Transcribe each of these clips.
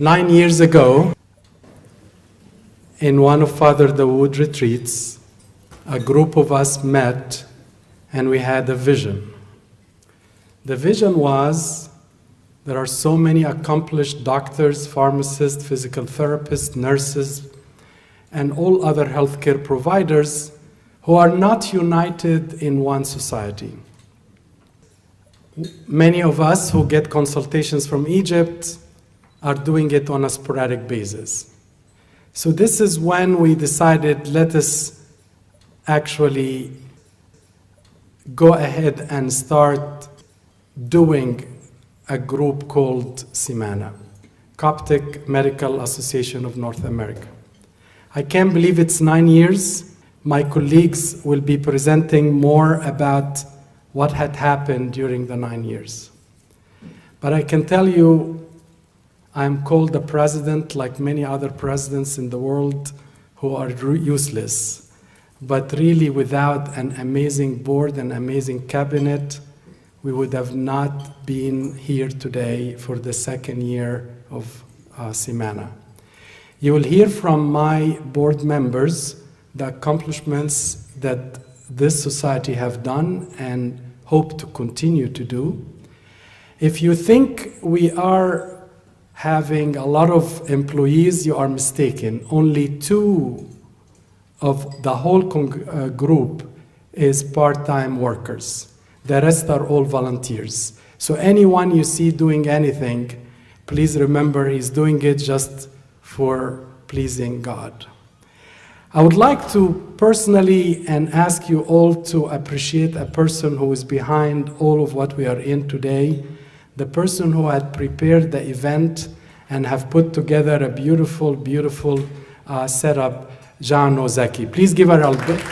9 years ago, in one of Father Dawood retreats, a group of us met and we had a vision. The vision was, there are so many accomplished doctors, pharmacists, physical therapists, nurses, and all other healthcare providers who are not united in one society. Many of us who get consultations from Egypt are doing it on a sporadic basis. So this is when we decided, let us actually go ahead and start doing a group called CMANA, Coptic Medical Association of North America. I can't believe it's 9 years. My colleagues will be presenting more about what had happened during the 9 years. But I can tell you, I'm called the president like many other presidents in the world who are useless. But really, without an amazing board and amazing cabinet, we would have not been here today for the second year of CMANA. You will hear from my board members the accomplishments that this society have done and hope to continue to do. If you think we are having a lot of employees, you are mistaken. Only 2 of the whole group is part-time workers. The rest are all volunteers. So anyone you see doing anything, please remember he's doing it just for pleasing God. I would like to personally and ask you all to appreciate a person who is behind all of what we are in today, the person who had prepared the event and have put together a beautiful, beautiful setup, Jan Ozeki. Please give her a bit.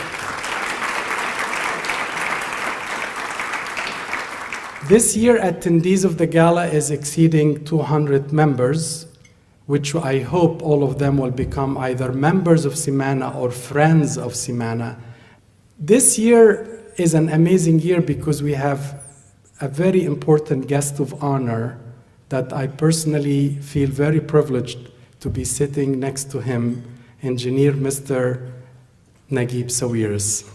This year, attendees of the gala is exceeding 200 members, which I hope all of them will become either members of CMANA or friends of CMANA. This year is an amazing year because we have a very important guest of honor that I personally feel very privileged to be sitting next to him, Engineer Mr. Naguib Sawiris.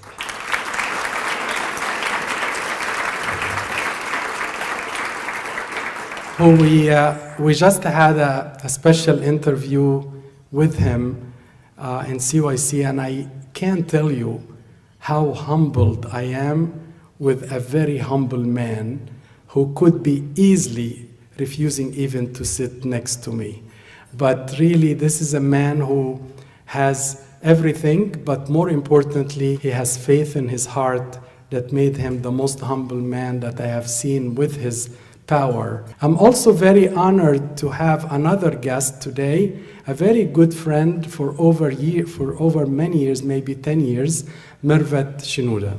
Who we just had a special interview with him in CYC, and I can't tell you how humbled I am with a very humble man who could be easily refusing even to sit next to me. But really, this is a man who has everything, but more importantly, he has faith in his heart that made him the most humble man that I have seen with his power. I'm also very honored to have another guest today, a very good friend for over many years, maybe 10 years, Mervet Shinouda.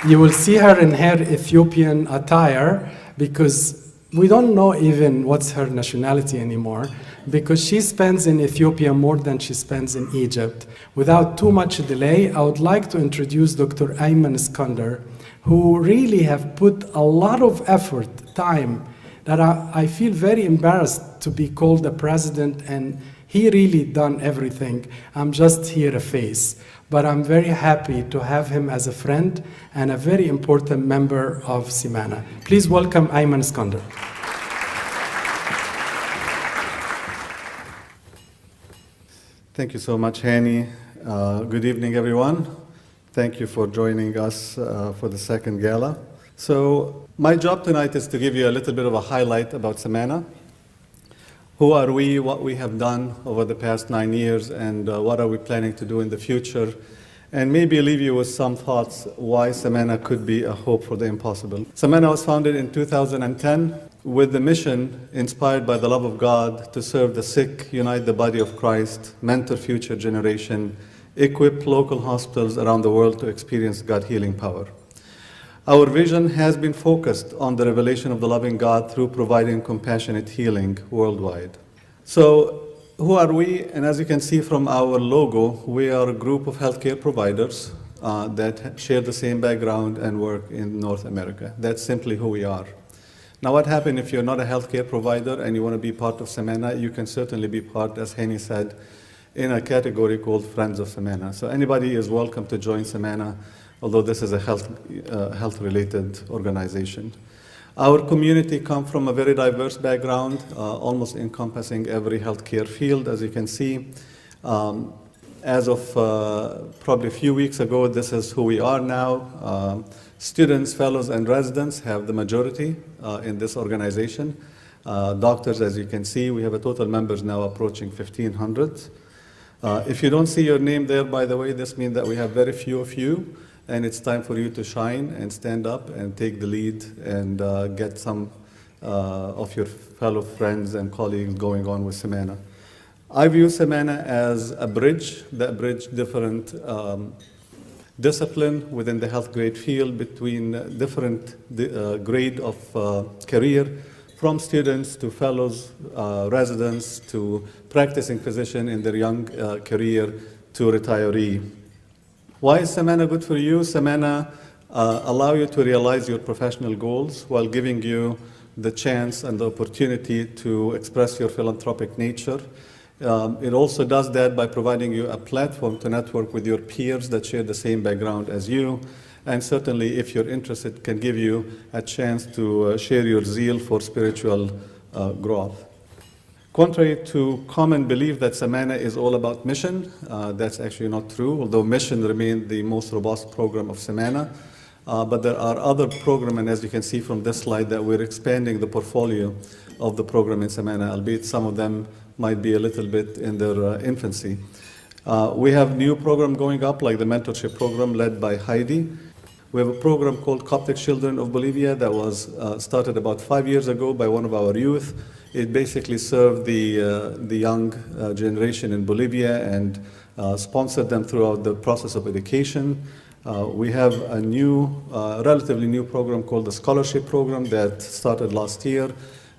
You will see her in her Ethiopian attire because we don't know even what's her nationality anymore, because she spends in Ethiopia more than she spends in Egypt. Without too much delay, I would like to introduce Dr. Ayman Skander, who really have put a lot of effort, time, that I feel very embarrassed to be called the president, and he really done everything. I'm just here a face. But I'm very happy to have him as a friend and a very important member of CMANA. Please welcome Ayman Skander. Thank you so much, Hani. Good evening, everyone. Thank you for joining us for the second gala. So my job tonight is to give you a little bit of a highlight about CMANA. Who are we, what we have done over the past 9 years, and what are we planning to do in the future, and maybe leave you with some thoughts why CMANA could be a hope for the impossible. CMANA was founded in 2010 with the mission, inspired by the love of God, to serve the sick, unite the body of Christ, mentor future generation, equip local hospitals around the world to experience God's healing power. Our vision has been focused on the revelation of the loving God through providing compassionate healing worldwide. So, who are we? And as you can see from our logo, we are a group of healthcare providers that share the same background and work in North America. That's simply who we are. Now, what happens if you're not a healthcare provider and you want to be part of CMANA? You can certainly be part, as Hani said, in a category called Friends of CMANA. So anybody is welcome to join CMANA, although this is a health-related organization. Our community comes from a very diverse background, almost encompassing every healthcare field, as you can see. As of probably a few weeks ago, this is who we are now. Students, fellows, and residents have the majority in this organization. Doctors, as you can see, we have a total members now approaching 1,500. If you don't see your name there, by the way, this means that we have very few of you, and it's time for you to shine and stand up and take the lead and get some of your fellow friends and colleagues going on with CMANA. I view CMANA as a bridge that bridges different discipline within the health grade field between different grade of career, from students to fellows, residents, to practicing physician in their young career, to retiree. Why is CMANA good for you? CMANA allow you to realize your professional goals while giving you the chance and the opportunity to express your philanthropic nature. It also does that by providing you a platform to network with your peers that share the same background as you. And certainly, if you're interested, can give you a chance to share your zeal for spiritual growth. Contrary to common belief that CMANA is all about mission, that's actually not true, although mission remains the most robust program of CMANA. But there are other programs, and as you can see from this slide, that we're expanding the portfolio of the program in CMANA, albeit some of them might be a little bit in their infancy. We have new program going up, like the mentorship program led by Heidi. We have a program called Coptic Children of Bolivia that was started about 5 years ago by one of our youth. It basically served the young generation in Bolivia and sponsored them throughout the process of education. We have a new, relatively new program called the Scholarship Program that started last year.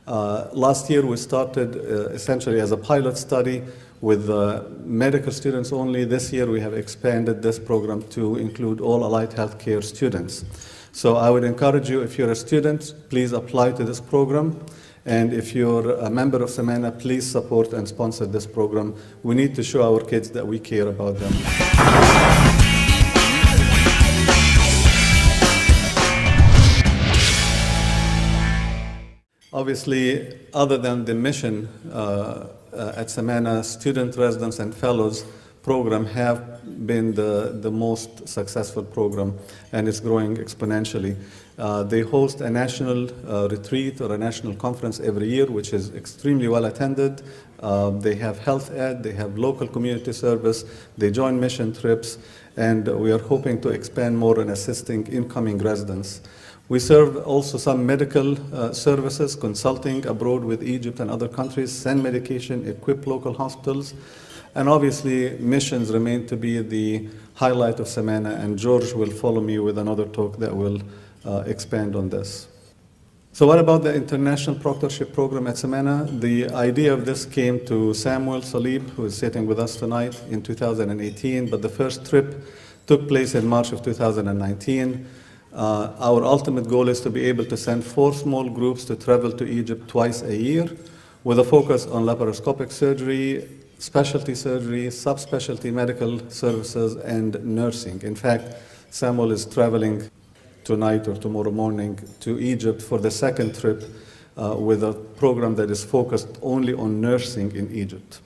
Last year we started essentially as a pilot study with medical students only. This year we have expanded this program to include all allied healthcare students. So I would encourage you, if you're a student, please apply to this program. And if you're a member of CMANA, please support and sponsor this program. We need to show our kids that we care about them. Obviously, other than the mission at CMANA, student residents and fellows program have been the most successful program, and it's growing exponentially. They host a national retreat or a national conference every year, which is extremely well attended. They have health ed, they have local community service, they join mission trips, and we are hoping to expand more in assisting incoming residents. We serve also some medical services, consulting abroad with Egypt and other countries, send medication, equip local hospitals, and obviously missions remain to be the highlight of CMANA, and George will follow me with another talk that will expand on this. So what about the International Proctorship Program at CMANA? The idea of this came to Samuel Salib, who is sitting with us tonight, in 2018, but the first trip took place in March of 2019. Our ultimate goal is to be able to send 4 small groups to travel to Egypt twice a year with a focus on laparoscopic surgery, specialty surgery, subspecialty medical services, and nursing. In fact, Samuel is traveling tonight or tomorrow morning to Egypt for the second trip with a program that is focused only on nursing in Egypt.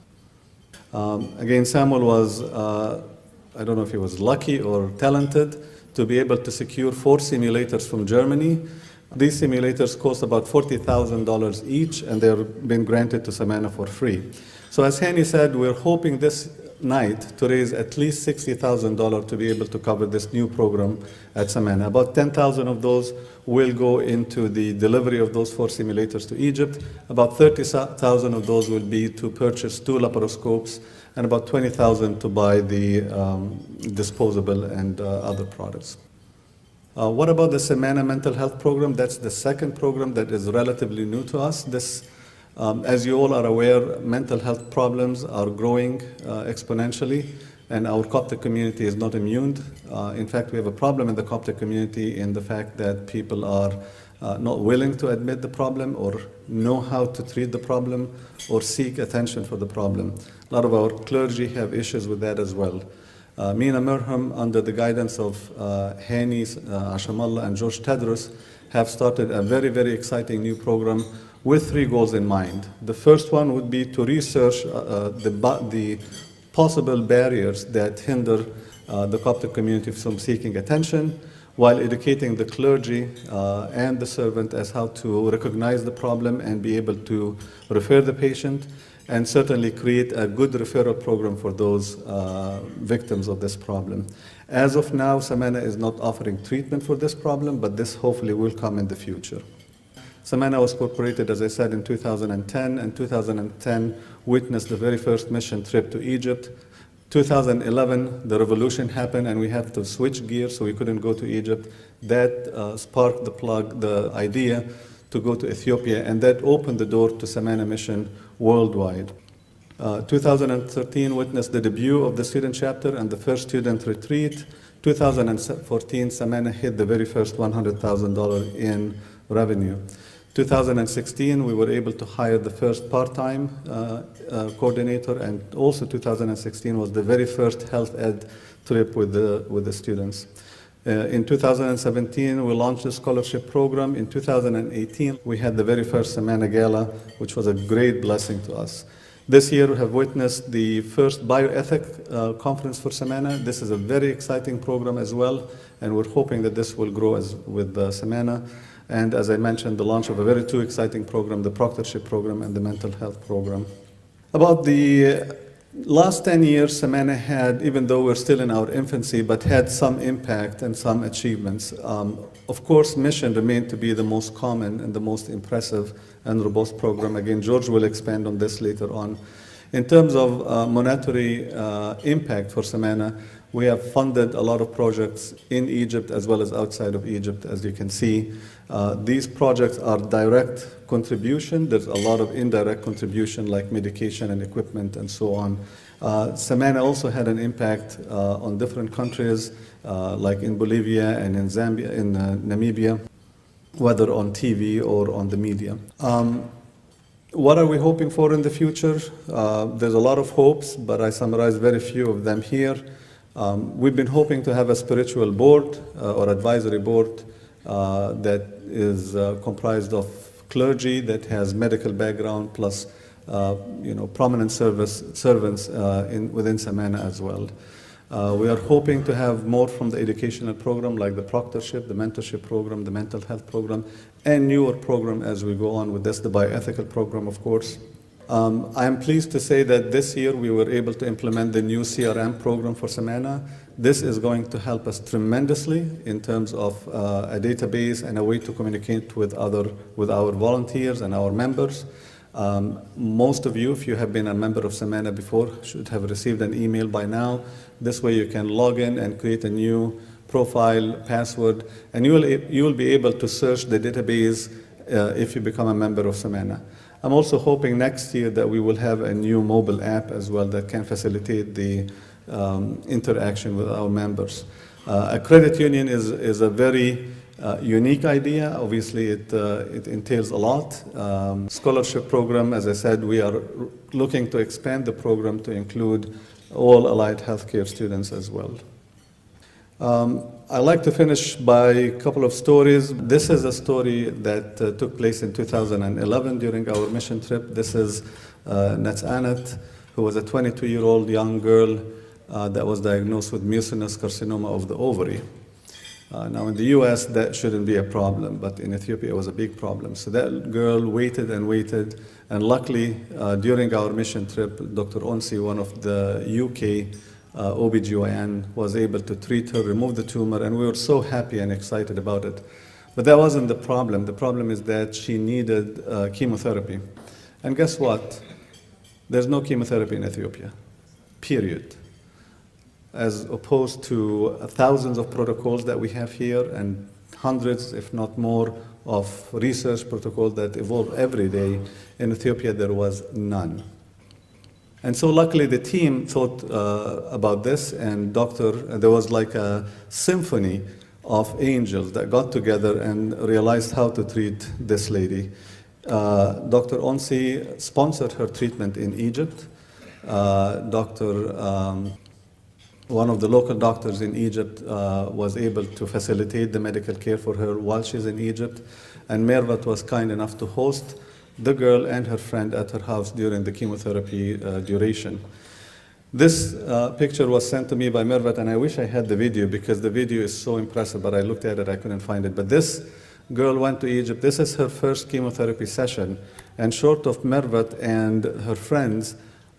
Again, Samuel was, I don't know if he was lucky or talented, to be able to secure 4 simulators from Germany. These simulators cost about $40,000 each, and they've been granted to CMANA for free. So as Hani said, we're hoping this night to raise at least $60,000 to be able to cover this new program at CMANA. About 10,000 of those will go into the delivery of those 4 simulators to Egypt. About 30,000 of those will be to purchase 2 laparoscopes, and about 20,000 to buy the disposable and other products. What about the CMANA mental health program? That's the second program that is relatively new to us. This, as you all are aware, mental health problems are growing exponentially. and our Coptic community is not immune. In fact, we have a problem in the Coptic community in the fact that people are not willing to admit the problem or know how to treat the problem or seek attention for the problem. A lot of our clergy have issues with that as well. Mina Merham, under the guidance of Hani Ashamallah and George Tedros, have started a very, very exciting new program with 3 goals in mind. The first one would be to research the possible barriers that hinder the Coptic community from seeking attention, while educating the clergy and the servant as how to recognize the problem and be able to refer the patient, and certainly create a good referral program for those victims of this problem. As of now, Samana is not offering treatment for this problem, but this hopefully will come in the future. Samana was incorporated, as I said, in 2010, and 2010 witnessed the very first mission trip to Egypt. 2011, the revolution happened, and we have to switch gears, so we couldn't go to Egypt. That sparked the idea to go to Ethiopia, and that opened the door to Samana mission worldwide. 2013 witnessed the debut of the student chapter and the first student retreat. 2014, Samana hit the very first $100,000 in revenue. 2016, we were able to hire the first part-time coordinator, and also 2016 was the very first health ed trip with the students. In 2017, we launched a scholarship program. In 2018, we had the very first CMANA Gala, which was a great blessing to us. This year, we have witnessed the first bioethic conference for Samana. This is a very exciting program as well, and we're hoping that this will grow with Samana. And as I mentioned, the launch of a very 2 exciting program, the proctorship program and the mental health program. About the last 10 years, Samana had, even though we're still in our infancy, but had some impact and some achievements. Of course, mission remained to be the most common and the most impressive and robust program. Again, George will expand on this later on. In terms of monetary impact for Samana, we have funded a lot of projects in Egypt as well as outside of Egypt, as you can see. These projects are direct contribution. There's a lot of indirect contribution like medication and equipment and so on. Samana also had an impact on different countries like in Bolivia and in Zambia, in Namibia, whether on TV or on the media. What are we hoping for in the future? There's a lot of hopes, but I summarize very few of them here. We've been hoping to have a spiritual board or advisory board that is comprised of clergy that has medical background plus prominent servants within Samana as well. We are hoping to have more from the educational program like the proctorship, the mentorship program, the mental health program, and newer program as we go on with this, the bioethical program, of course. I am pleased to say that this year we were able to implement the new CRM program for Samana. This is going to help us tremendously in terms of a database and a way to communicate with our volunteers and our members. Most of you, if you have been a member of Samana before, should have received an email by now. This way you can log in and create a new profile, password, and you will be able to search the database if you become a member of Samana. I'm also hoping next year that we will have a new mobile app as well that can facilitate the interaction with our members. A credit union is a very unique idea. Obviously, it entails a lot. Scholarship program, as I said, we are looking to expand the program to include all allied healthcare students as well. I'd like to finish by a couple of stories. This is a story that took place in 2011 during our mission trip. This is Natsanet, who was a 22-year-old young girl that was diagnosed with mucinous carcinoma of the ovary. Now in the US, that shouldn't be a problem, but in Ethiopia, it was a big problem. So that girl waited and waited, and luckily, during our mission trip, Dr. Onsi, one of the UK OBGYN, was able to treat her, remove the tumor, and we were so happy and excited about it. But that wasn't the problem. The problem is that she needed chemotherapy. And guess what? There's no chemotherapy in Ethiopia, period. As opposed to thousands of protocols that we have here and hundreds, if not more, of research protocols that evolve every day. In Ethiopia, there was none. And so luckily the team thought about this, and there was like a symphony of angels that got together and realized how to treat this lady. Dr. Onsi sponsored her treatment in Egypt. One of the local doctors in Egypt was able to facilitate the medical care for her while she's in Egypt. And Mervat was kind enough to host the girl and her friend at her house during the chemotherapy duration. This picture was sent to me by Mervat, and I wish I had the video because the video is so impressive, but I looked at it, I couldn't find it. But this girl went to Egypt. This is her first chemotherapy session. And short of Mervat and her friends,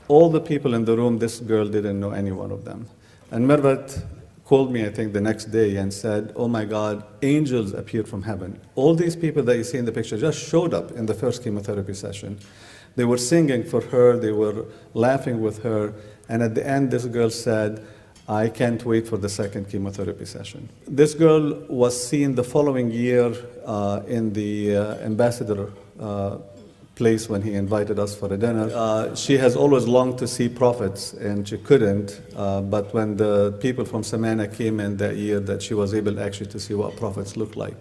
all the people in the room, this girl didn't know any one of them. And Mervat called me, I think, the next day and said, oh my God, angels appeared from heaven. All these people that you see in the picture just showed up in the first chemotherapy session. They were singing for her, they were laughing with her, and at the end this girl said, I can't wait for the second chemotherapy session. This girl was seen the following year in the ambassador place when he invited us for a dinner. She has always longed to see prophets, and she couldn't, but when the people from Samana came in that year, that she was able actually to see what prophets look like.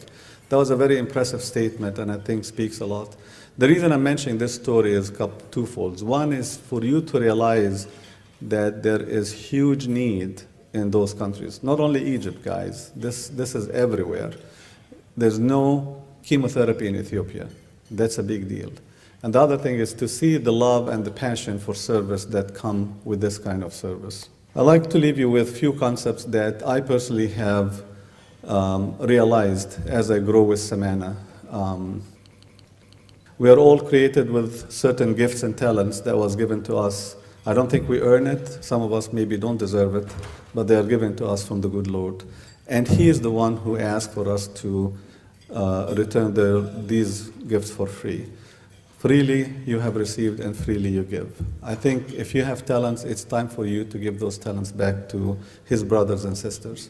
That was a very impressive statement, and I think speaks a lot. The reason I'm mentioning this story is twofold. One is for you to realize that there is huge need in those countries. Not only Egypt, guys. This is everywhere. There's no chemotherapy in Ethiopia. That's a big deal. And the other thing is to see the love and the passion for service that come with this kind of service. I'd like to leave you with a few concepts that I personally have realized as I grow with Samana. We are all created with certain gifts and talents that was given to us. I don't think we earn it. Some of us maybe don't deserve it, but they are given to us from the good Lord. And He is the one who asked for us to return these gifts for free. Freely you have received and freely you give. I think if you have talents, it's time for you to give those talents back to His brothers and sisters.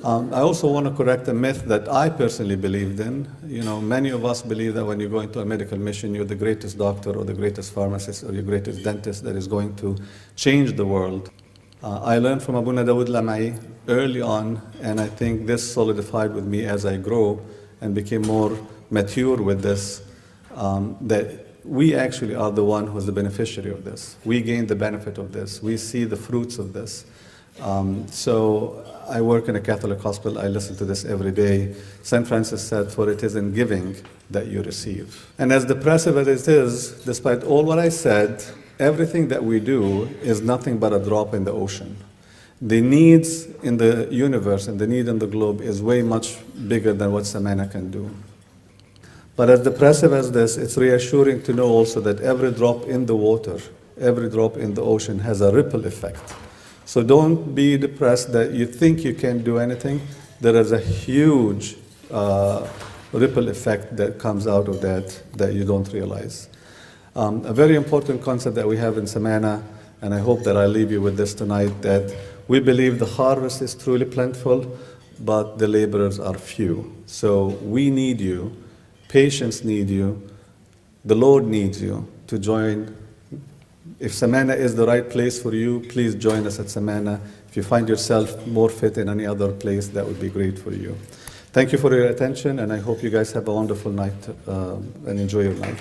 I also want to correct a myth that I personally believed in. You know, many of us believe that when you go into a medical mission, you're the greatest doctor or the greatest pharmacist or your greatest dentist that is going to change the world. I learned from Abuna Dawood Lamai early on, and I think this solidified with me as I grow and became more mature with this, that we actually are the one who's the beneficiary of this. We gain the benefit of this. We see the fruits of this. So I work in a Catholic hospital. I listen to this every day. St. Francis said, for it is in giving that you receive. And as depressive as it is, despite all what I said, everything that we do is nothing but a drop in the ocean. The needs in the universe and the need in the globe is way much bigger than what Samana can do. But as depressive as this, it's reassuring to know also that every drop in the water, every drop in the ocean has a ripple effect. So don't be depressed that you think you can't do anything. There is a huge ripple effect that comes out of that you don't realize. A very important concept that we have in Samana, and I hope that I leave you with this tonight, that we believe the harvest is truly plentiful, but the laborers are few. So we need you, patients need you, the Lord needs you to join. If Samana is the right place for you, please join us at Samana. If you find yourself more fit in any other place, that would be great for you. Thank you for your attention, and I hope you guys have a wonderful night and enjoy your night.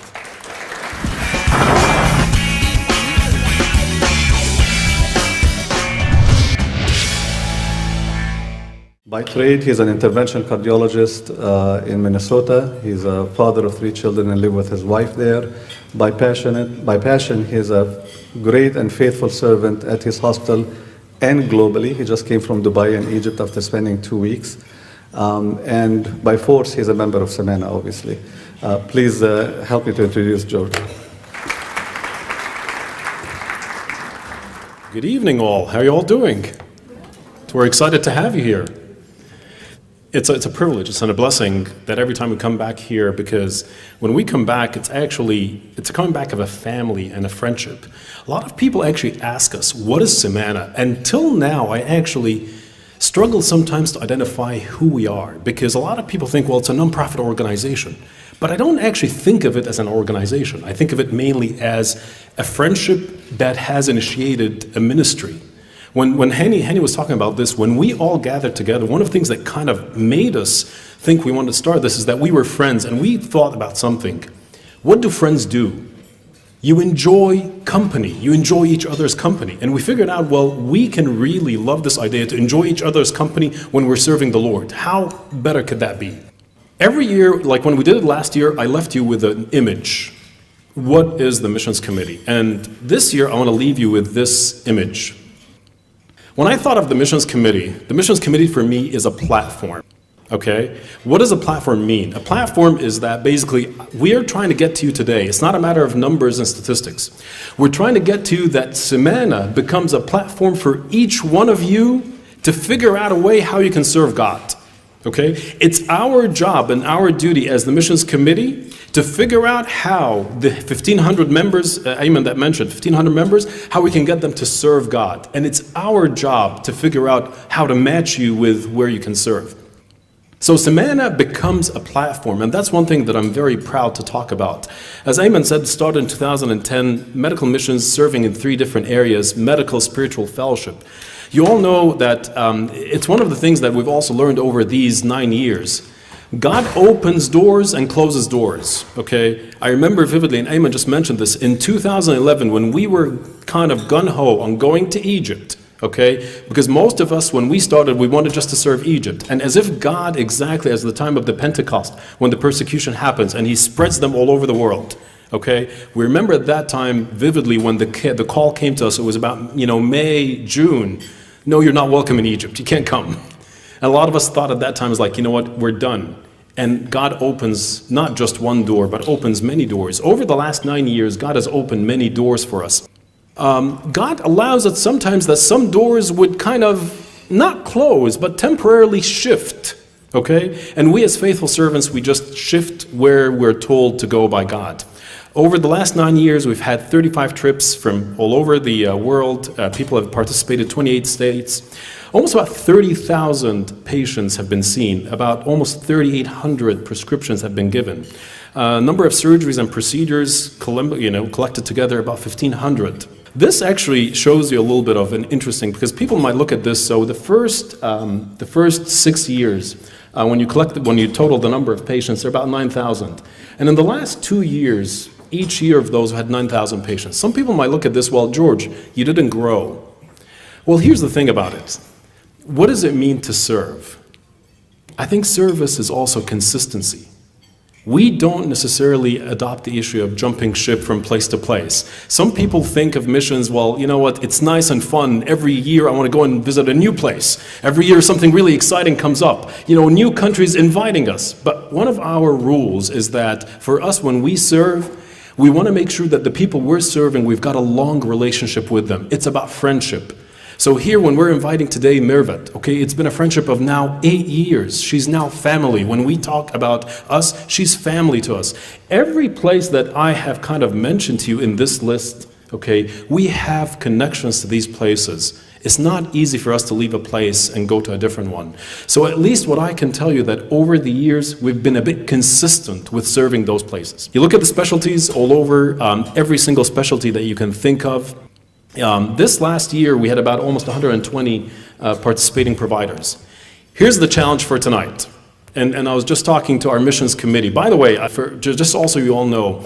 By trade, he's an interventional cardiologist in Minnesota. He's a father of 3 children and lives with his wife there. By passion, he's a great and faithful servant at his hospital and globally. He just came from Dubai and Egypt after spending 2 weeks. And by force, he's a member of Samana, obviously. Please help me to introduce George. Good evening, all. How are you all doing? We're excited to have you here. It's a privilege, it's a blessing that every time we come back here, because when we come back, it's a coming back of a family and a friendship. A lot of people actually ask us, what is Samana? Until now, I actually struggle sometimes to identify who we are, because a lot of people think, well, it's a nonprofit organization. But I don't actually think of it as an organization. I think of it mainly as a friendship that has initiated a ministry. When Hani was talking about this, when we all gathered together, one of the things that kind of made us think we wanted to start this is that we were friends and we thought about something. What do friends do? You enjoy company. You enjoy each other's company. And we figured out, well, we can really love this idea to enjoy each other's company when we're serving the Lord. How better could that be? Every year, like when we did it last year, I left you with an image. What is the missions committee? And this year, I want to leave you with this image. When I thought of the missions committee for me is a platform. Okay? What does a platform mean? A platform is that basically we are trying to get to you today. It's not a matter of numbers and statistics. We're trying to get to you that Samana becomes a platform for each one of you to figure out a way how you can serve God. Okay? It's our job and our duty as the missions committee to figure out how the 1,500 members, Ayman that mentioned, 1,500 members, how we can get them to serve God. And it's our job to figure out how to match you with where you can serve. So Samana becomes a platform, and that's one thing that I'm very proud to talk about. As Ayman said, it started in 2010, medical missions serving in 3 different areas, medical, spiritual, fellowship. You all know that it's one of the things that we've also learned over these 9 years. God opens doors and closes doors, okay? I remember vividly, and Ayman just mentioned this, in 2011 when we were kind of gung-ho on going to Egypt, okay? Because most of us, when we started, we wanted just to serve Egypt. And as if God, exactly as the time of the Pentecost, when the persecution happens and he spreads them all over the world, okay? We remember at that time vividly when the call came to us, it was about, May, June. No, you're not welcome in Egypt. You can't come. And a lot of us thought at that time, is like, you know what, we're done. And God opens not just one door, but opens many doors. Over the last 9 years, God has opened many doors for us. God allows it sometimes that some doors would kind of not close, but temporarily shift, okay? And we as faithful servants, we just shift where we're told to go by God. Over the last 9 years, we've had 35 trips from all over the world. People have participated, 28 states. Almost about 30,000 patients have been seen. About almost 3,800 prescriptions have been given. Number of surgeries and procedures collected together, about 1,500. This actually shows you a little bit of an interesting, because people might look at this, so the first 6 years, when you total the number of patients, they're about 9,000. And in the last 2 years, each year of those had 9,000 patients. Some people might look at this, well, George, you didn't grow. Well, here's the thing about it. What does it mean to serve? I think service is also consistency. We don't necessarily adopt the issue of jumping ship from place to place. Some people think of missions, well, you know what, it's nice and fun. Every year I want to go and visit a new place. Every year something really exciting comes up. New countries inviting us. But one of our rules is that for us, when we serve, we want to make sure that the people we're serving, we've got a long relationship with them. It's about friendship. So here, when we're inviting today Mirvat, okay, it's been a friendship of now 8 years. She's now family. When we talk about us, she's family to us. Every place that I have kind of mentioned to you in this list, okay, we have connections to these places. It's not easy for us to leave a place and go to a different one. So at least what I can tell you that over the years, we've been a bit consistent with serving those places. You look at the specialties all over, every single specialty that you can think of. This last year, we had about almost 120 participating providers. Here's the challenge for tonight. And I was just talking to our missions committee. By the way, just also you all know,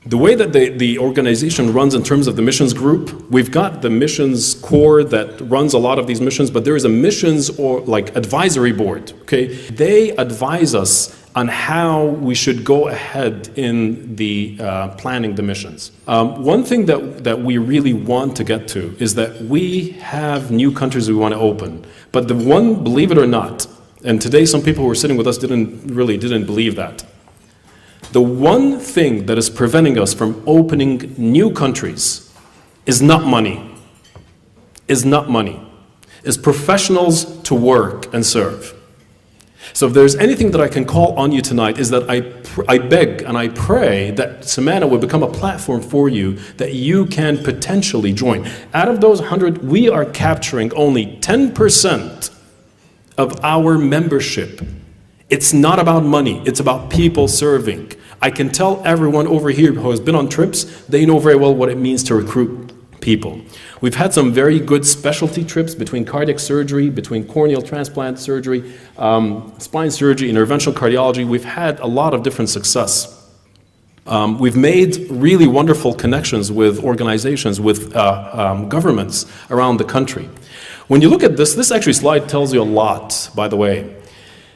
the way that the organization runs in terms of the missions group, we've got the missions core that runs a lot of these missions, but there is a missions or like advisory board, okay? They advise us on how we should go ahead in the planning the missions. One thing that we really want to get to is that we have new countries we want to open. But the one, believe it or not, and today some people who were sitting with us didn't believe that. The one thing that is preventing us from opening new countries is not money, is professionals to work and serve. So if there's anything that I can call on you tonight is that I beg and I pray that Samana will become a platform for you that you can potentially join. Out of those 100, we are capturing only 10% of our membership It's not about money, it's about people serving. I can tell everyone over here who has been on trips, they know very well what it means to recruit people. We've had some very good specialty trips between cardiac surgery, between corneal transplant surgery, spine surgery, interventional cardiology. We've had a lot of different success. We've made really wonderful connections with organizations, with governments around the country. When you look at this actually slide tells you a lot, by the way.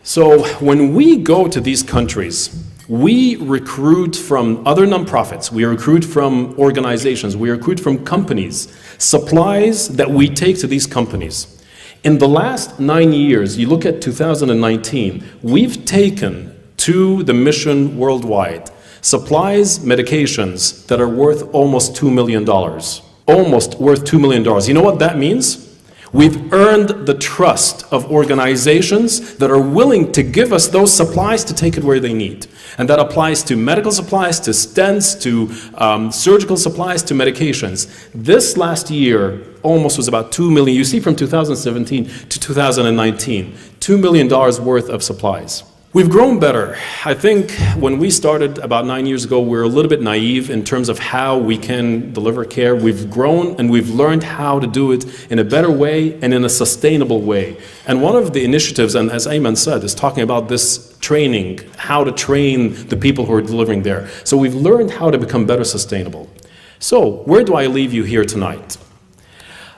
So when we go to these countries, we recruit from other nonprofits, we recruit from organizations, we recruit from companies, supplies that we take to these companies. In the last 9 years, you look at 2019, we've taken to the mission worldwide supplies, medications that are worth almost $2 million. Almost worth $2 million. You know what that means? We've earned the trust of organizations that are willing to give us those supplies to take it where they need. And that applies to medical supplies, to stents, to surgical supplies, to medications. This last year almost was about $2 million. You see from 2017 to 2019, $2 million worth of supplies. We've grown better. I think when we started about 9 years ago, we were a little bit naive in terms of how we can deliver care. We've grown and we've learned how to do it in a better way and in a sustainable way. And one of the initiatives, and as Ayman said, is talking about this training, how to train the people who are delivering there. So we've learned how to become better sustainable. So where do I leave you here tonight?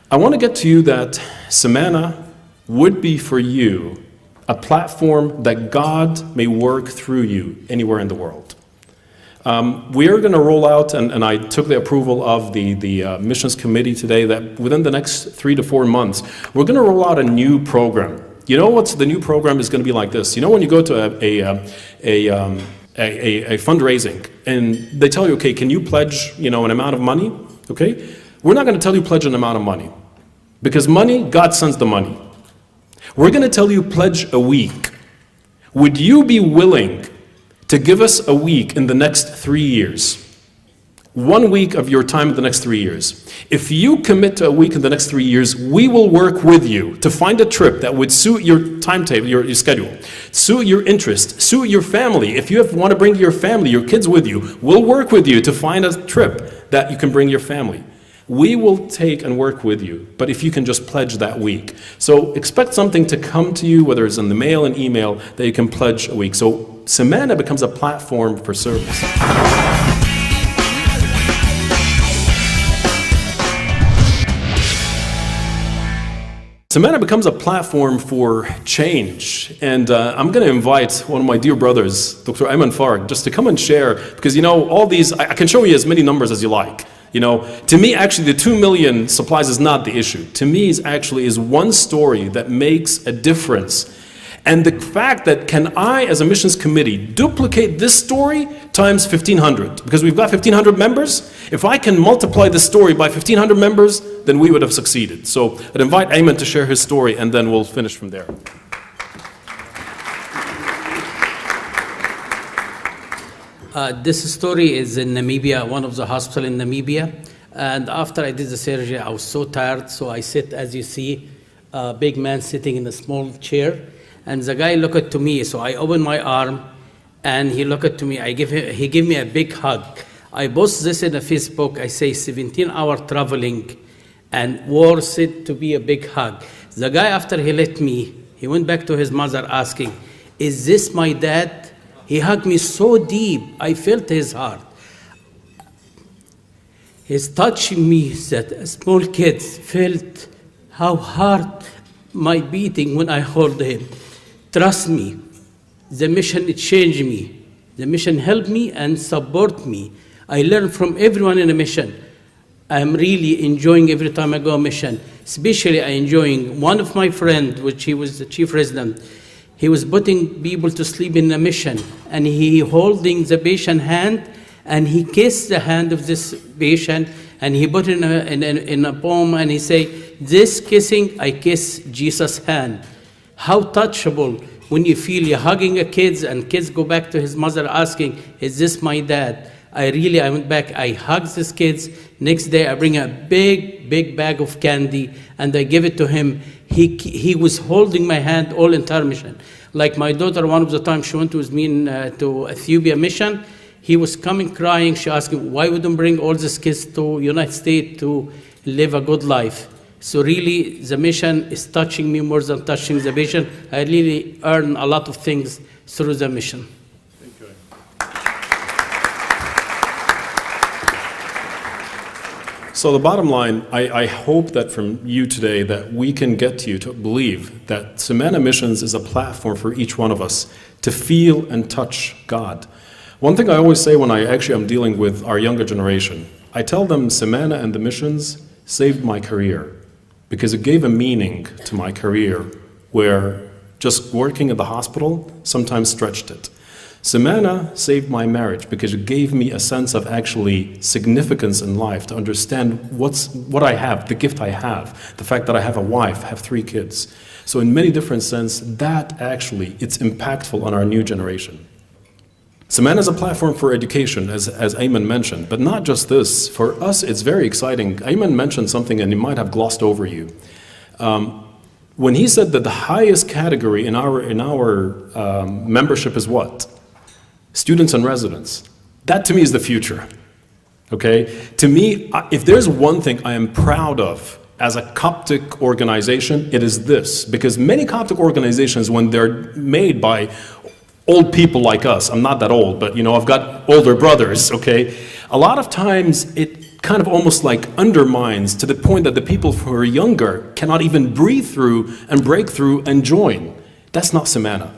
I want to get to you that Samana would be for you a platform that God may work through you anywhere in the world. We are going to roll out, and I took the approval of the missions committee today, that within the next 3 to 4 months, we're going to roll out a new program. You know what's the new program is going to be like this? You know when you go to a fundraising and they tell you, okay, can you pledge, an amount of money? Okay, we're not going to tell you pledge an amount of money, because money, God sends the money. We're going to tell you pledge a week. Would you be willing to give us a week in the next 3 years? 1 week of your time in the next 3 years. If you commit to a week in the next 3 years, we will work with you to find a trip that would suit your timetable, your schedule, suit your interest, suit your family. If you want to bring your family, your kids with you, we'll work with you to find a trip that you can bring your family. We will take and work with you, but if you can just pledge that week. So expect something to come to you, whether it's in the mail and email, that you can pledge a week. So Samana becomes a platform for service. Samana becomes a platform for change, and I'm going to invite one of my dear brothers, Dr. Ayman Farag, just to come and share, because all these, I can show you as many numbers as you like. To me, actually, the 2 million supplies is not the issue. To me, is one story that makes a difference. And the fact that can I, as a missions committee, duplicate this story times 1,500? Because we've got 1,500 members. If I can multiply this story by 1,500 members, then we would have succeeded. So I'd invite Ayman to share his story, and then we'll finish from there. This story is in Namibia, one of the hospitals in Namibia. And after I did the surgery, I was so tired. So I sit, as you see, a big man sitting in a small chair. And the guy looked at me. So I opened my arm, and he looked at me. He gave me a big hug. I post this in a Facebook. I say 17-hour traveling and worth it to be a big hug. The guy, after he left me, he went back to his mother asking, is this my dad? He hugged me so deep, I felt his heart. He's touching me that small kids felt how hard my beating when I hold him. Trust me, the mission changed me. The mission helped me and support me. I learn from everyone in a mission. I'm really enjoying every time I go on mission. Especially I enjoying one of my friends, which he was the chief resident. He was putting people to sleep in a mission, and he holding the patient hand, and he kissed the hand of this patient, and he put it in a poem, and he say, this kissing, I kiss Jesus' hand. How touchable when you feel you're hugging a kids, and kids go back to his mother asking, is this my dad? I went back, I hugged these kids, Next day, I bring a big bag of candy, and I give it to him. He was holding my hand all entire mission. Like my daughter, one of the times she went with me to Ethiopia mission, he was coming crying. She asked him, why wouldn't bring all these kids to United States to live a good life? So really, the mission is touching me more than touching the patient. I really earn a lot of things through the mission. Thank you. So the bottom line, I hope that from you today that we can get you to believe that Samana Missions is a platform for each one of us to feel and touch God. One thing I always say when I'm dealing with our younger generation, I tell them Samana and the missions saved my career because it gave a meaning to my career where just working at the hospital sometimes stretched it. Samana saved my marriage because it gave me a sense of actually significance in life to understand what I have, the gift I have, the fact that I have a wife, have 3 kids. So in many different senses, that actually, it's impactful on our new generation. Samana is a platform for education, as Ayman mentioned, but not just this. For us, it's very exciting. Ayman mentioned something and he might have glossed over you. When he said that the highest category in our membership is what? Students and residents. That to me is the future, okay? To me, if there's one thing I am proud of as a Coptic organization, it is this. Because many Coptic organizations, when they're made by old people like us, I'm not that old, but I've got older brothers, okay? A lot of times it kind of almost like undermines to the point that the people who are younger cannot even breathe through and break through and join. That's not Samana.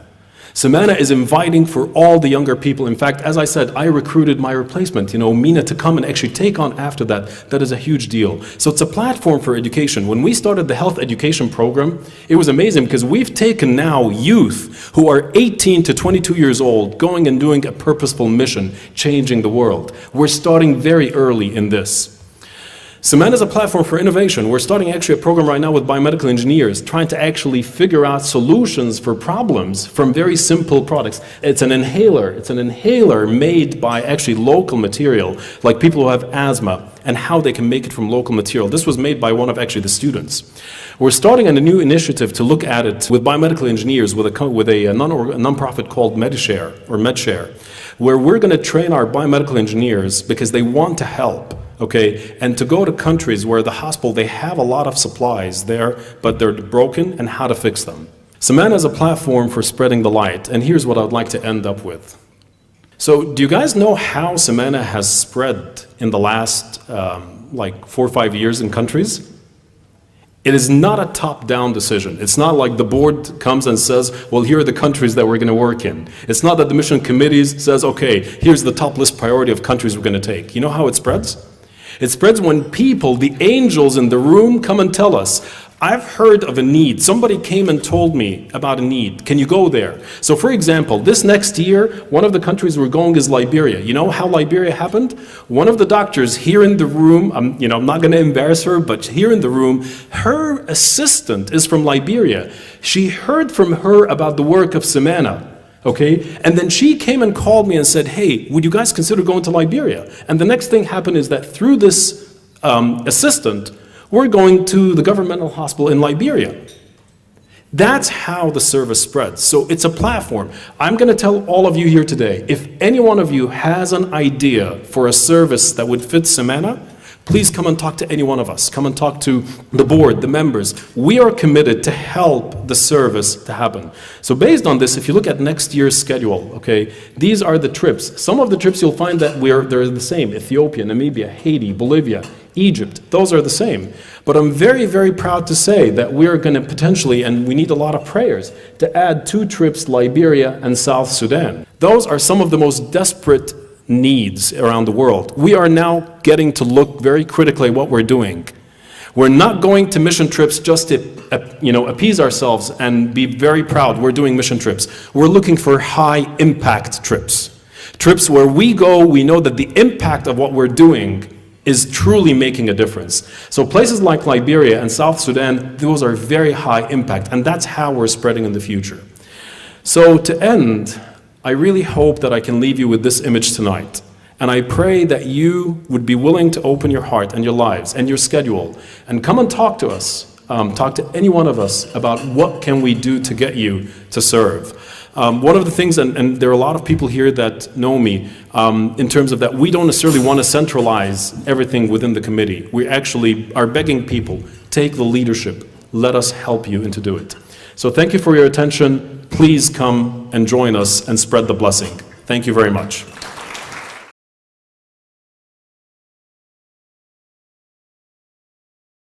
Samana is inviting for all the younger people. In fact, as I said, I recruited my replacement, Mina, to come and actually take on after that. That is a huge deal. So it's a platform for education. When we started the health education program, it was amazing because we've taken now youth who are 18 to 22 years old going and doing a purposeful mission, changing the world. We're starting very early in this. Samana is a platform for innovation. We're starting actually a program right now with biomedical engineers trying to actually figure out solutions for problems from very simple products. It's an inhaler. It's an inhaler made by actually local material, like people who have asthma, and how they can make it from local material. This was made by one of actually the students. We're starting a new initiative to look at it with biomedical engineers with a non-profit called MedShare, where we're going to train our biomedical engineers because they want to help. Okay, and to go to countries where the hospital, they have a lot of supplies there, but they're broken, and how to fix them. Samana is a platform for spreading the light, and here's what I'd like to end up with. So do you guys know how Samana has spread in the last like 4 or 5 years in countries? It is not a top-down decision. It's not like the board comes and says, well, here are the countries that we're going to work in. It's not that the mission committees says, okay, here's the top list priority of countries we're going to take. You know how it spreads? It spreads when people, the angels in the room, come and tell us, I've heard of a need. Somebody came and told me about a need. Can you go there? So for example, this next year, one of the countries we're going is Liberia. You know how Liberia happened? One of the doctors here in the room, I'm not going to embarrass her, but here in the room, her assistant is from Liberia. She heard from her about the work of Samana. Okay, and then she came and called me and said, hey, would you guys consider going to Liberia? And the next thing happened is that through this assistant, we're going to the governmental hospital in Liberia. That's how the service spreads. So it's a platform. I'm going to tell all of you here today, if any one of you has an idea for a service that would fit Samana, please come and talk to any one of us. Come and talk to the board, the members. We are committed to help the service to happen. So based on this, if you look at next year's schedule, okay, these are the trips. Some of the trips you'll find that they're the same. Ethiopia, Namibia, Haiti, Bolivia, Egypt, those are the same. But I'm very, very proud to say that we're going to potentially, and we need a lot of prayers, to add 2 trips, Liberia and South Sudan. Those are some of the most desperate needs around the world. We are now getting to look very critically at what we're doing. We're not going to mission trips just to appease ourselves and be very proud we're doing mission trips. We're looking for high impact trips. Trips where we go, we know that the impact of what we're doing is truly making a difference. So places like Liberia and South Sudan, those are very high impact, and that's how we're spreading in the future. So to end, I really hope that I can leave you with this image tonight. And I pray that you would be willing to open your heart and your lives and your schedule and come and talk to us, talk to any one of us about what can we do to get you to serve. One of the things, and there are a lot of people here that know me, in terms of that we don't necessarily want to centralize everything within the committee. We actually are begging people, take the leadership, let us help you and to do it. So thank you for your attention. Please come and join us and spread the blessing. Thank you very much.